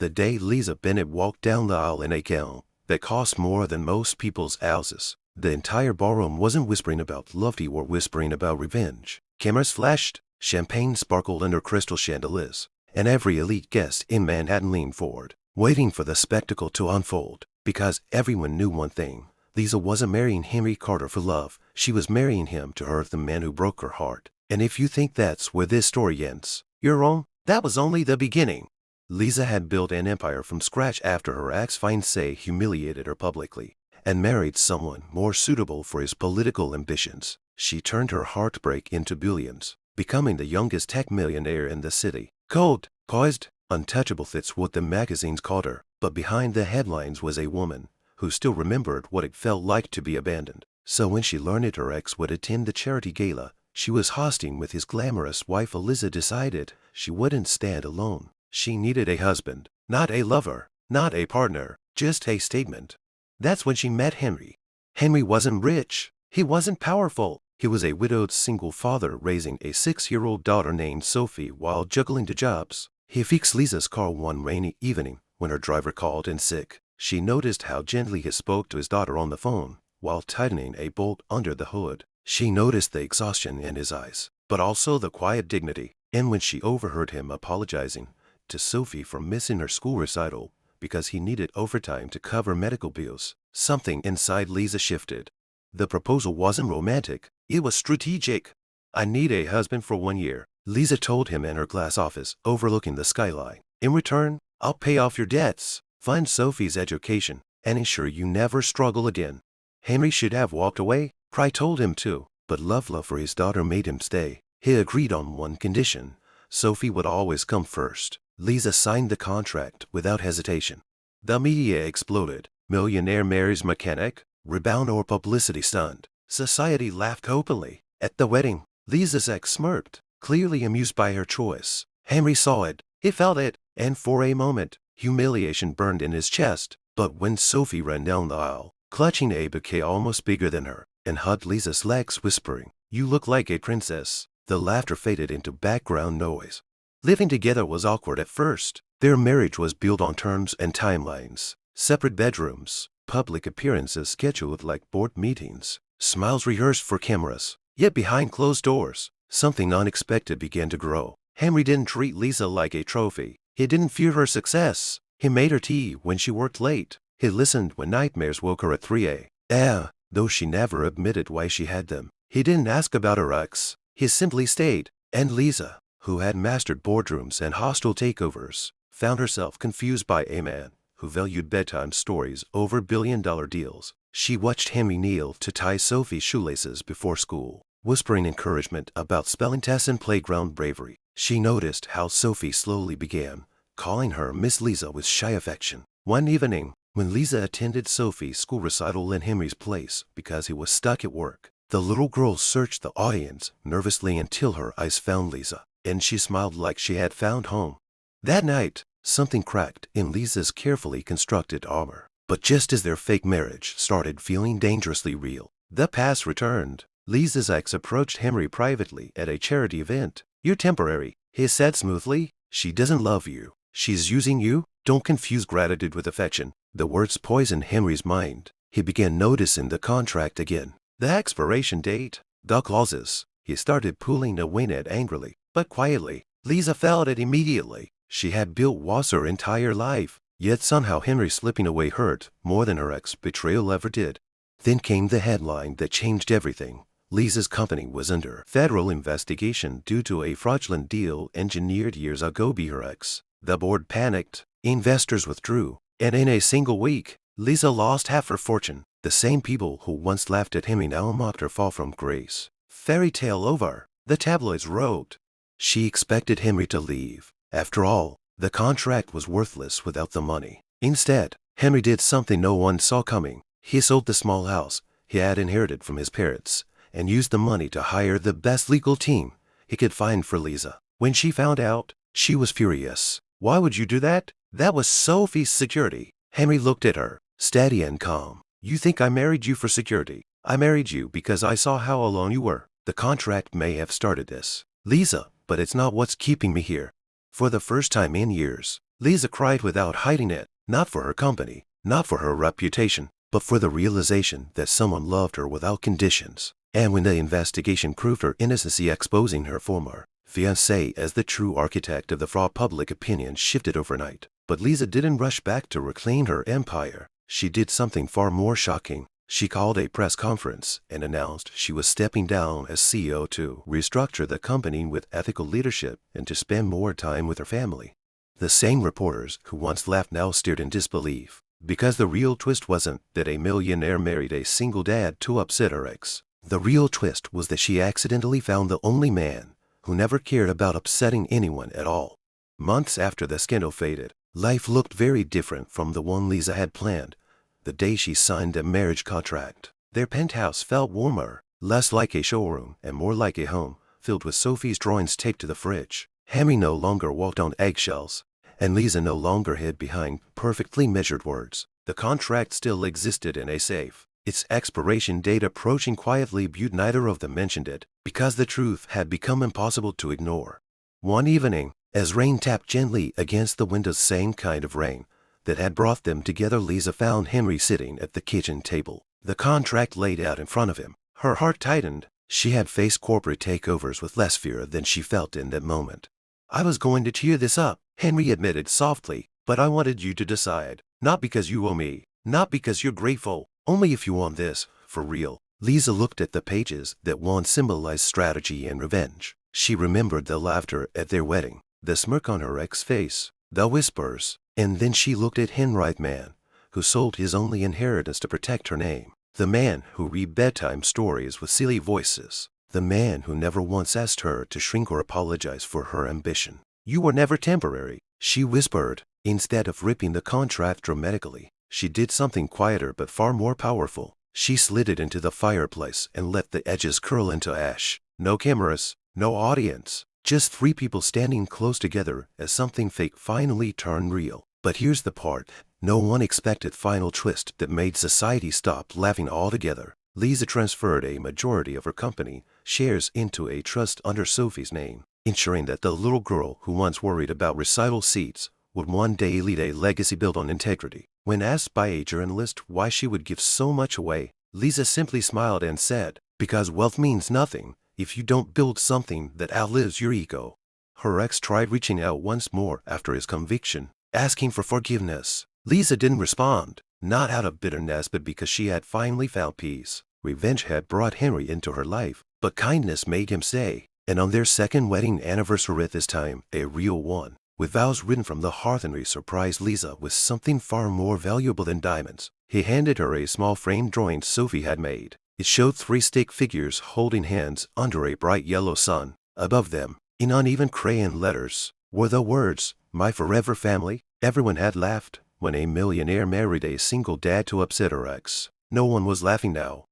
The day Liza Bennett walked down the aisle in a gown that cost more than most people's houses, the entire ballroom wasn't whispering about love or whispering about revenge. Cameras flashed, champagne sparkled under crystal chandeliers, and every elite guest in Manhattan leaned forward, waiting for the spectacle to unfold, because everyone knew one thing. Liza wasn't marrying Henry Carter for love. She was marrying him to hurt the man who broke her heart. And if you think that's where this story ends, you're wrong. That was only the beginning. Liza had built an empire from scratch after her ex-fiancé humiliated her publicly and married someone more suitable for his political ambitions. She turned her heartbreak into billions, becoming the youngest tech millionaire in the city. Cold, poised, untouchable, that's what the magazines called her. But behind the headlines was a woman who still remembered what it felt like to be abandoned. So when she learned her ex would attend the charity gala she was hosting with his glamorous wife, Liza decided she wouldn't stand alone. She needed a husband, not a lover, not a partner, just a statement. That's when she met Henry. Henry wasn't rich. He wasn't powerful. He was a widowed single father raising a 6-year-old daughter named Sophie while juggling the jobs. He fixed Liza's car one rainy evening when her driver called in sick. She noticed how gently he spoke to his daughter on the phone while tightening a bolt under the hood. She noticed the exhaustion in his eyes, but also the quiet dignity. And when she overheard him apologizing to Sophie for missing her school recital because he needed overtime to cover medical bills, something inside Liza shifted. The proposal wasn't romantic, it was strategic. "I need a husband for 1 year," Liza told him in her glass office overlooking the skyline. "In return, I'll pay off your debts, fund Sophie's education, and ensure you never struggle again." Henry should have walked away. Pride told him to, but love for his daughter made him stay. He agreed on one condition: Sophie would always come first. Liza signed the contract without hesitation. The media exploded. Millionaire marries mechanic, rebound or publicity stunt. Society laughed openly. At the wedding, Liza's ex smirked, clearly amused by her choice. Henry saw it, he felt it, and for a moment, humiliation burned in his chest. But when Sophie ran down the aisle, clutching a bouquet almost bigger than her, and hugged Liza's legs whispering, "You look like a princess," the laughter faded into background noise. Living together was awkward at first. Their marriage was built on terms and timelines. Separate bedrooms, public appearances scheduled like board meetings, smiles rehearsed for cameras. Yet behind closed doors, something unexpected began to grow. Henry didn't treat Liza like a trophy. He didn't fear her success. He made her tea when she worked late. He listened when nightmares woke her at 3 a.m., though she never admitted why she had them. He didn't ask about her ex. He simply stayed. And Liza, who had mastered boardrooms and hostile takeovers, found herself confused by a man who valued bedtime stories over billion-dollar deals. She watched Henry kneel to tie Sophie's shoelaces before school, whispering encouragement about spelling tests and playground bravery. She noticed how Sophie slowly began calling her Miss Liza with shy affection. One evening, when Liza attended Sophie's school recital in Henry's place because he was stuck at work, the little girl searched the audience nervously until her eyes found Liza, and she smiled like she had found home. That night, something cracked in Liza's carefully constructed armor. But just as their fake marriage started feeling dangerously real, the past returned. Liza's ex approached Henry privately at a charity event. "You're temporary," he said smoothly. "She doesn't love you. She's using you." Don't confuse gratitude with affection. The words poisoned Henry's mind. He began noticing the contract again. The expiration date, the clauses. He started pulling away at angrily, but quietly. Liza felt it immediately. She had built walls her entire life, yet somehow Henry slipping away hurt more than her ex-betrayal ever did. Then came the headline that changed everything. Liza's company was under federal investigation due to a fraudulent deal engineered years ago by her ex. The board panicked. Investors withdrew. And in a single week, Liza lost half her fortune. The same people who once laughed at Henry now mocked her fall from grace. Fairy tale over, the tabloids wrote. She expected Henry to leave. After all, the contract was worthless without the money. Instead, Henry did something no one saw coming. He sold the small house he had inherited from his parents and used the money to hire the best legal team he could find for Liza. When she found out, she was furious. "Why would you do that? That was Sophie's security." Henry looked at her, steady and calm. "You think I married you for security? I married you because I saw how alone you were. The contract may have started this, Liza, but it's not what's keeping me here." For the first time in years, Liza cried without hiding it, not for her company, not for her reputation, but for the realization that someone loved her without conditions. And when the investigation proved her innocency, exposing her former fiancé as the true architect of the fraud, public opinion shifted overnight. But Liza didn't rush back to reclaim her empire. She did something far more shocking. She called a press conference and announced she was stepping down as CEO to restructure the company with ethical leadership and to spend more time with her family. The same reporters who once laughed now stared in disbelief, because the real twist wasn't that a millionaire married a single dad to upset her ex. The real twist was that she accidentally found the only man who never cared about upsetting anyone at all. Months after the scandal faded, life looked very different from the one Liza had planned. The day she signed a marriage contract, their penthouse felt warmer, less like a showroom and more like a home, filled with Sophie's drawings taped to the fridge. Henry no longer walked on eggshells, and Liza no longer hid behind perfectly measured words. The contract still existed in a safe, its expiration date approaching quietly, but neither of them mentioned it, because the truth had become impossible to ignore. One evening, as rain tapped gently against the windows, same kind of rain that had brought them together, Liza found Henry sitting at the kitchen table, the contract laid out in front of him. Her heart tightened. She had faced corporate takeovers with less fear than she felt in that moment. "I was going to cheer this up," Henry admitted softly, "but I wanted you to decide. Not because you owe me, not because you're grateful, only if you want this, for real." Liza looked at the pages that once symbolized strategy and revenge. She remembered the laughter at their wedding, the smirk on her ex's face, the whispers, and then she looked at Henry, the man who sold his only inheritance to protect her name, the man who read bedtime stories with silly voices, the man who never once asked her to shrink or apologize for her ambition. "You were never temporary," she whispered. Instead of ripping the contract dramatically, she did something quieter but far more powerful. She slid it into the fireplace and let the edges curl into ash. No cameras, no audience, just three people standing close together as something fake finally turned real. But here's the part no one expected: final twist that made society stop laughing altogether. Liza transferred a majority of her company shares into a trust under Sophie's name, ensuring that the little girl who once worried about recital seats would one day lead a legacy built on integrity. When asked by a journalist why she would give so much away, Liza simply smiled and said, "Because wealth means nothing if you don't build something that outlives your ego." Her ex tried reaching out once more after his conviction, asking for forgiveness. Liza didn't respond, not out of bitterness but because she had finally found peace. Revenge had brought Henry into her life, but kindness made him stay. And on their second wedding anniversary, this time a real one, with vows written from the heart, Henry surprised Liza with something far more valuable than diamonds. He handed her a small framed drawing Sophie had made. It showed three stick figures holding hands under a bright yellow sun. Above them, in uneven crayon letters, were the words, "My forever family." Everyone had laughed when a millionaire married a single dad to upset her ex. No one was laughing now.